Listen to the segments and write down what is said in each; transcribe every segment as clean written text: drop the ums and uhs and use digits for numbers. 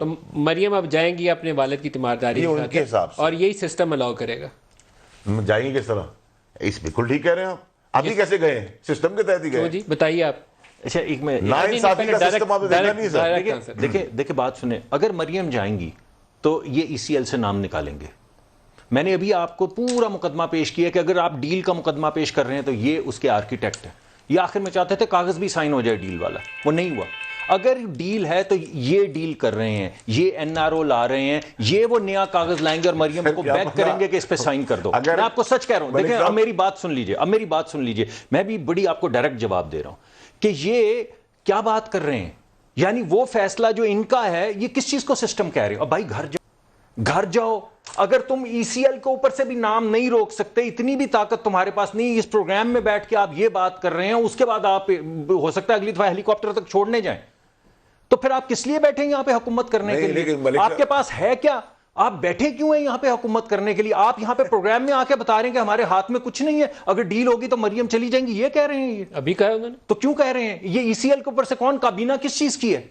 تو مریم اب جائیں گی اپنے والد کی تیمارداری ان کے حساب سے، اور یہی سسٹم الاؤ کرے گا. جائیں گے کس طرح؟ اس بالکل ٹھیک کہہ رہے ہیں آپ ہی کیسے گئے؟ سسٹم کے تحت ہی گئے. جی بتائیے آپ. اچھا ایک میں ناانصافی کا سسٹم آپ نے دیکھا نہیں سر؟ دیکھیں بات سنیں، اگر مریم جائیں گی تو یہ ای سی ایل سے نام نکالیں گے. میں نے ابھی آپ کو پورا مقدمہ پیش کیا کہ اگر آپ ڈیل کا مقدمہ پیش کر رہے ہیں تو یہ اس کے آرکیٹیکٹ ہیں. یہ آخر میں چاہتے تھے کاغذ بھی سائن ہو جائے ڈیل والا، وہ نہیں ہوا. اگر ڈیل ہے تو یہ ڈیل کر رہے ہیں، یہ این آر او لا رہے ہیں، یہ وہ نیا کاغذ لائیں گے اور مریم کو بیک کریں گے کہ اس پہ سائن کر دو. میں آپ کو سچ کہہ رہا ہوں. دیکھیں اب میری بات سن لیجئے، میں بھی بڑی آپ کو ڈائریکٹ جواب دے رہا ہوں کہ یہ کیا بات کر رہے ہیں. یعنی وہ فیصلہ جو ان کا ہے، یہ کس چیز کو سسٹم کہہ رہے ہو؟ بھائی گھر جاؤ. اگر تم ای سی ایل کے اوپر سے بھی نام نہیں روک سکتے، اتنی بھی طاقت تمہارے پاس نہیں، اس پروگرام میں بیٹھ کے آپ یہ بات کر رہے ہیں، اس کے بعد آپ ہو سکتا ہے اگلی دفعہ ہیلی کاپٹر تک چھوڑنے جائیں، تو پھر آپ کس لیے بیٹھیں یہاں پہ حکومت کرنے کے لیے؟ آپ کے پاس ہے کیا؟ آپ بیٹھے کیوں ہیں یہاں پہ حکومت کرنے کے لیے؟ آپ یہاں پہ پروگرام میں آ کے بتا رہے ہیں کہ ہمارے ہاتھ میں کچھ نہیں ہے، اگر ڈیل ہوگی تو مریم چلی جائیں گی، یہ کہہ رہے ہیں. یہ ابھی کہا انہوں نے. تو کیوں کہہ رہے ہیں؟ یہ ای سی ایل کے اوپر سے کون کابینہ کس چیز کی ہے؟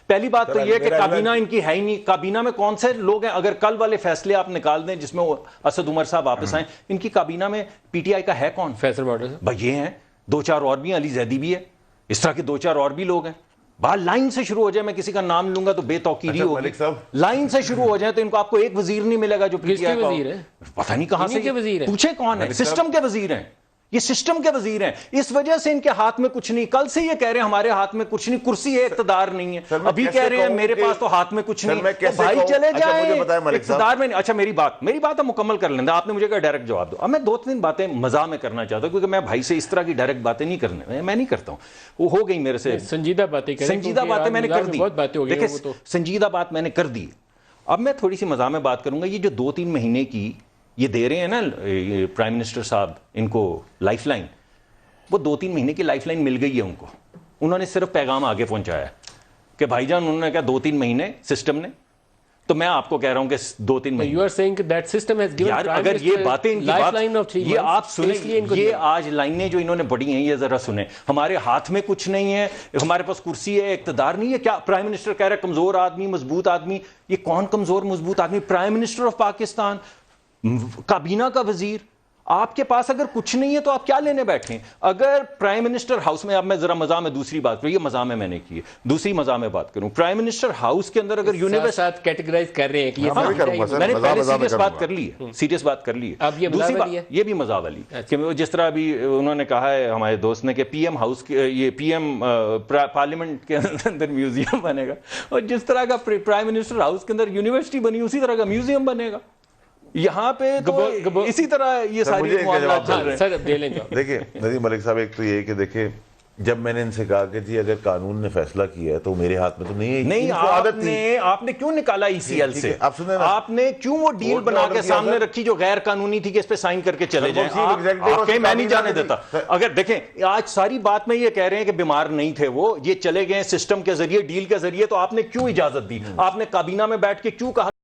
پہلی بات تو یہ کہ کابینہ ان کی ہے ہی نہیں. کابینہ میں کون سے لوگ ہیں؟ اگر کل والے فیصلے آپ نکال دیں جس میں اسد عمر صاحب واپس آئیں، ان کی کابینہ میں پی ٹی آئی کا ہے کون؟ فیصل بارڈر صاحب. بھائی یہ ہیں، دو چار اور بھی ہیں، علی زیدی بھی ہے، اس طرح کے دو چار اور بھی لوگ ہیں. باہر لائن سے شروع ہو جائے، میں کسی کا نام لوں گا تو بے توقیری ہوگی. لائن سے شروع ہو جائے تو ان کو آپ کو ایک وزیر نہیں ملے گا جو پی ٹی آئی کا وزیر ہے. پتہ نہیں کہاں سے وزیر ہے. پوچھے کون ہے؟ سسٹم کے وزیر ہیں. یہ سسٹم کے وزیر ہیں، اس وجہ سے ان کے ہاتھ میں کچھ نہیں. کل سے یہ کہہ رہے ہیں ہمارے ہاتھ میں کچھ نہیں، کرسی ہے اقتدار نہیں ہے. ابھی کہہ رہے ہیں میرے پاس تو ہاتھ میں کچھ نہیں. بھائی چلے جائیں اقتدار میں. اچھا میری بات آپ مکمل کر لیں. آپ نے مجھے کہا ڈائریکٹ جواب دو. اب میں دو تین باتیں مزاح میں کرنا چاہتا ہوں کیونکہ میں بھائی سے اس طرح کی ڈائریکٹ باتیں نہیں کرنے، میں نہیں کرتا ہوں. وہ ہو گئی میرے سے سنجیدہ باتیں میں نے کر دی. دیکھیں سنجیدہ بات میں نے کر دی. اب میں تھوڑی سی مزاح میں بات کروں گا. یہ جو 2-3 مہینے کی یہ دے رہے ہیں نا پرائم منسٹر صاحب ان کو لائف لائن، وہ 2-3 مہینے کی لائف لائن مل گئی ہے ان کو. انہوں نے صرف پیغام آگے پہنچایا کہ بھائی جان انہوں نے کہا 2-3 مہینے سسٹم نے. تو میں آپ کو کہہ رہا ہوں کہ 2-3 مہینے. You are saying that system has given یار اگر یہ باتیں ان کی بات یہ آپ سنیں، یہ آج لائنیں جو انہوں نے بڑھی ہیں یہ ذرا سنیں. ہمارے ہاتھ میں کچھ نہیں ہے، ہمارے پاس کرسی ہے، اقتدار نہیں ہے. کیا پرائم منسٹر کہہ رہا ہے کمزور آدمی مضبوط آدمی؟ یہ کون کمزور مضبوط آدمی؟ پرائم منسٹر آف پاکستان، کابینہ کا وزیر. آپ کے پاس اگر کچھ نہیں ہے تو آپ کیا لینے بیٹھیں؟ اگر پرائم منسٹر ہاؤس میں، اب میں ذرا مزاح میں دوسری بات کروں، یہ مزاح میں نے کی ہے، دوسری مزاح میں بات کروں. پرائم منسٹر ہاؤس کے اندر اگر یونیورسٹی ساتھ کیٹیگرائز کر رہے ہیں کہ میں نے پہلے سیریس بات کر لی ہے، سیریس بات کر لی ہے. اب یہ مزاح والی ہے، یہ بھی مزاح والی کہ جس طرح ابھی انہوں نے کہا ہے ہمارے دوست نے کہ پی ایم ہاؤس یہ پی ایم پارلیمنٹ کے اندر میوزیم بنے گا، اور جس طرح کا پرائم منسٹر ہاؤس کے اندر یونیورسٹی بنی اسی طرح کا میوزیم بنے گا یہاں پہ. تو اسی طرح یہ ساری معاملات چل رہے ہیں. دیکھیں ندیم ملک صاحب، ایک تو یہ کہ دیکھیں جب میں نے ان سے کہا کہ جی اگر قانون نے فیصلہ کیا ہے تو میرے ہاتھ میں تو نہیں ہے. نہیں آپ نے کیوں نکالا ای سی ایل سے؟ آپ نے کیوں وہ ڈیل بنا کے سامنے رکھی جو غیر قانونی تھی کہ اس پہ سائن کر کے چلے جائیں؟ میں نہیں جانے دیتا. اگر دیکھیں آج ساری بات میں یہ کہہ رہے ہیں کہ بیمار نہیں تھے وہ، یہ چلے گئے سسٹم کے ذریعے ڈیل کے ذریعے، تو آپ نے کیوں اجازت دی؟ آپ نے کابینہ میں بیٹھ کے کیوں کہا